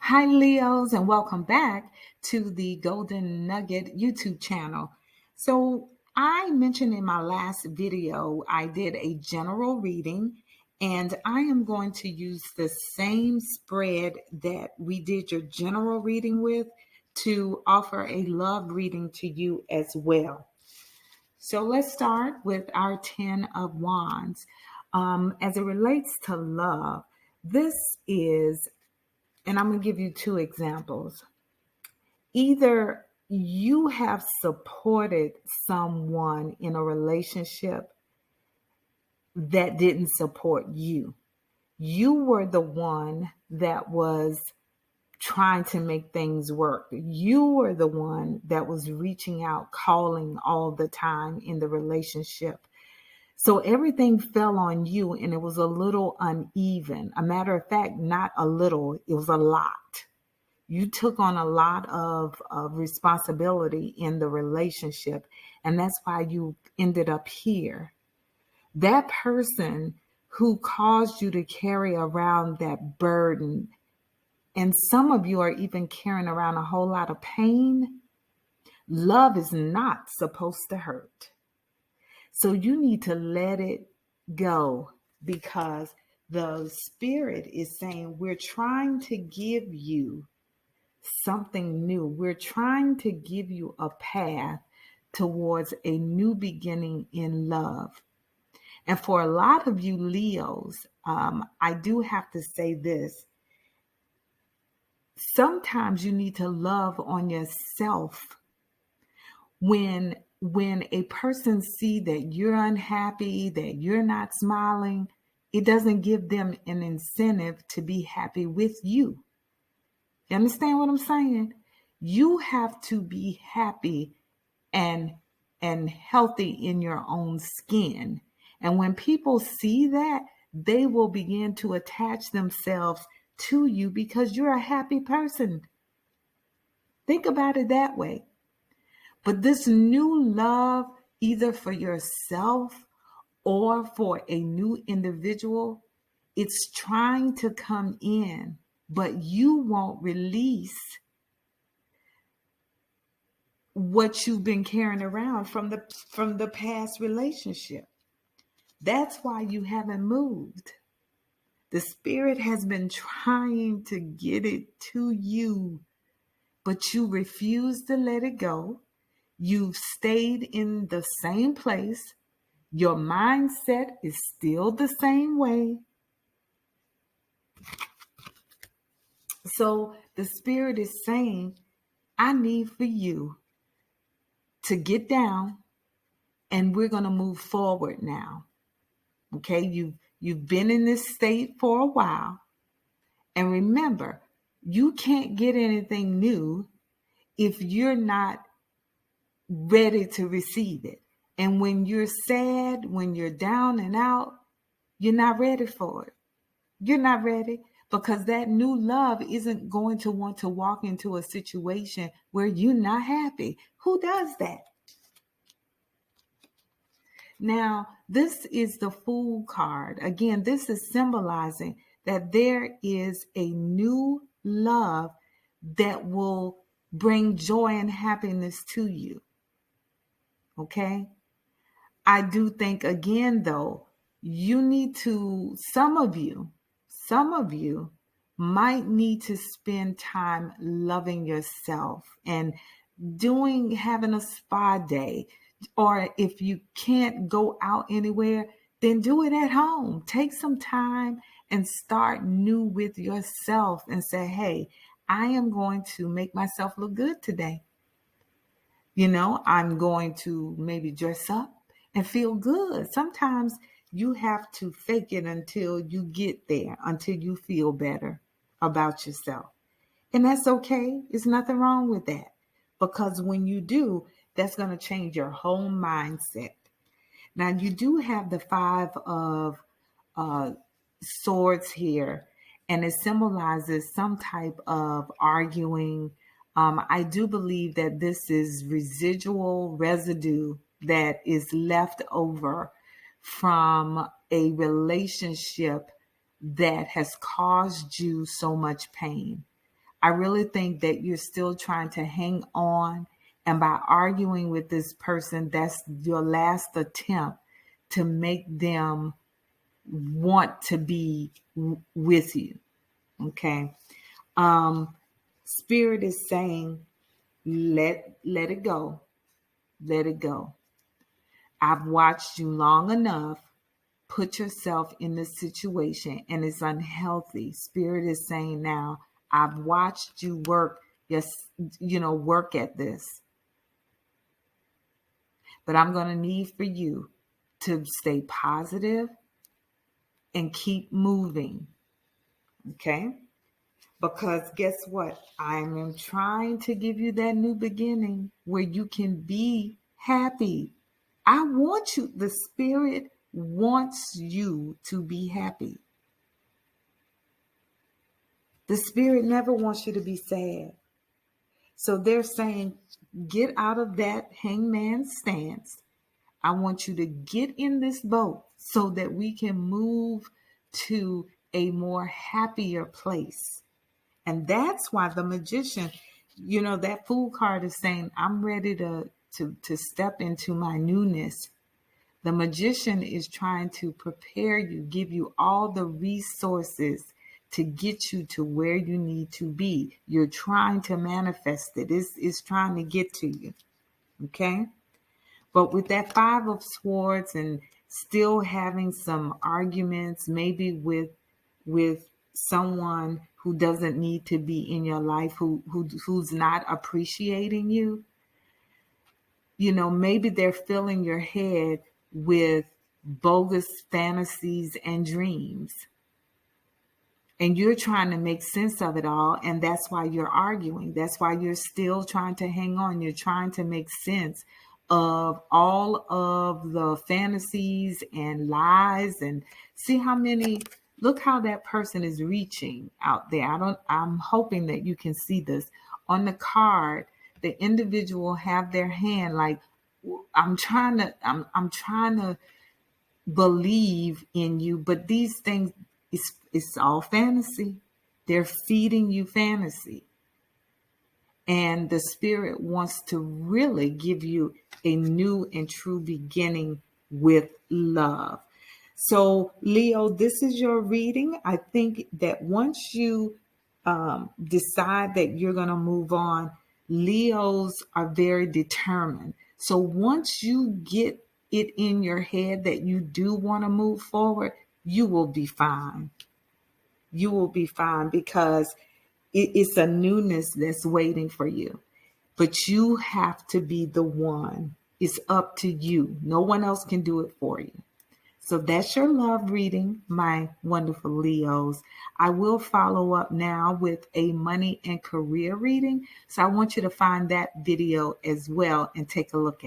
Hi, Leos, and welcome back to the Golden Nugget YouTube channel. So, I mentioned in my last video, I did a general reading, and I am going to use the same spread that we did your general reading with to offer a love reading to you as well. So, let's start with our 10 of Wands. As it relates to love, this is and I'm going to give you two examples. Either you have supported someone in a relationship that didn't support you. You were the one that was trying to make things work. You were the one that was reaching out, calling all the time in the relationship. So everything fell on you and it was a little uneven. A matter of fact, not a little, it was a lot. You took on a lot of responsibility in the relationship, and that's why you ended up here. That person who caused you to carry around that burden, and some of you are even carrying around a whole lot of pain. Love is not supposed to hurt. So you need to let it go, because the Spirit is saying we're trying to give you something new. We're trying to give you a path towards a new beginning in love. And for a lot of you Leos, I do have to say this. Sometimes you need to love on yourself. When a person see that you're unhappy, that you're not smiling, it doesn't give them an incentive to be happy with you. You understand what I'm saying? You have to be happy and healthy in your own skin. And when people see that, they will begin to attach themselves to you because you're a happy person. Think about it that way. But this new love, either for yourself or for a new individual, it's trying to come in, but you won't release what you've been carrying around from the past relationship. That's why you haven't moved. The Spirit has been trying to get it to you, but you refuse to let it go. You've stayed in the same place. Your mindset is still the same way. So the Spirit is saying, I need for you to get down, and we're going to move forward now. Okay, you've been in this state for a while. And remember, you can't get anything new if you're not ready to receive it. And when you're sad, when you're down and out, you're not ready for it. You're not ready, because that new love isn't going to want to walk into a situation where you're not happy. Who does that? Now, this is the Fool card. Again, this is symbolizing that there is a new love that will bring joy and happiness to you. Okay? I do think, again, though, you need to, some of you might need to spend time loving yourself and having a spa day. Or if you can't go out anywhere, then do it at home. Take some time and start new with yourself and say, hey, I am going to make myself look good today. I'm going to maybe dress up and feel good. Sometimes you have to fake it until you get there, until you feel better about yourself. And that's okay. There's nothing wrong with that. Because when you do, that's going to change your whole mindset. Now, you do have the 5 of swords here, and it symbolizes some type of arguing. I do believe that this is residue that is left over from a relationship that has caused you so much pain. I really think that you're still trying to hang on. And by arguing with this person, that's your last attempt to make them want to be with you. Okay. Spirit is saying, let it go. Let it go. I've watched you long enough. Put yourself in this situation and it's unhealthy. Spirit is saying now, I've watched you work, yes, work at this. But I'm going to need for you to stay positive and keep moving. Okay? Because guess what? I am trying to give you that new beginning where you can be happy. I want you, the Spirit wants you to be happy. The Spirit never wants you to be sad. So they're saying, get out of that hangman stance. I want you to get in this boat so that we can move to a more happier place. And that's why the magician, that Fool card is saying, I'm ready to step into my newness. The magician is trying to prepare you, give you all the resources to get you to where you need to be. You're trying to manifest it. It's trying to get to you. Okay? But with that 5 of Swords and still having some arguments, maybe with someone who doesn't need to be in your life, who's not appreciating you, maybe they're filling your head with bogus fantasies and dreams. And you're trying to make sense of it all. And that's why you're arguing. That's why you're still trying to hang on. You're trying to make sense of all of the fantasies and lies and see look how that person is reaching out there. I'm hoping that you can see this on the card. The individual have their hand like, I'm trying to believe in you, but these things, it's all fantasy. They're feeding you fantasy. And the Spirit wants to really give you a new and true beginning with love. So, Leo, this is your reading. I think that once you decide that you're going to move on, Leos are very determined. So once you get it in your head that you do want to move forward, you will be fine. You will be fine because it's a newness that's waiting for you. But you have to be the one. It's up to you. No one else can do it for you. So that's your love reading, my wonderful Leos. I will follow up now with a money and career reading. So I want you to find that video as well and take a look at it.